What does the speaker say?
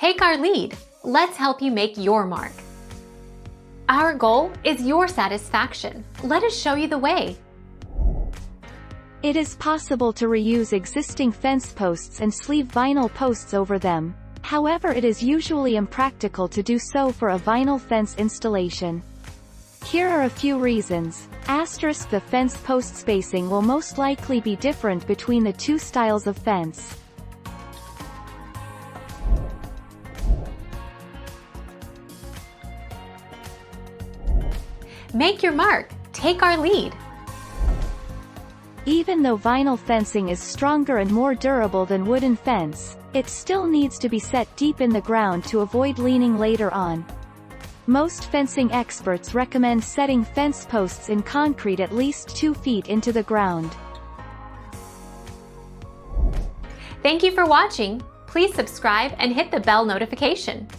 Take our lead. Let's help you make your mark. Our goal is your satisfaction. Let us show you the way. It is possible to reuse existing fence posts and sleeve vinyl posts over them. However, it is usually impractical to do so for a vinyl fence installation. Here are a few reasons. Asterisk: the fence post spacing will most likely be different between the two styles of fence. Make your mark. Take our lead. Even though vinyl fencing is stronger and more durable than wooden fence, it still needs to be set deep in the ground to avoid leaning later on. Most fencing experts recommend setting fence posts in concrete at least 2 feet into the ground. Thank you for watching. Please subscribe and hit the bell notification.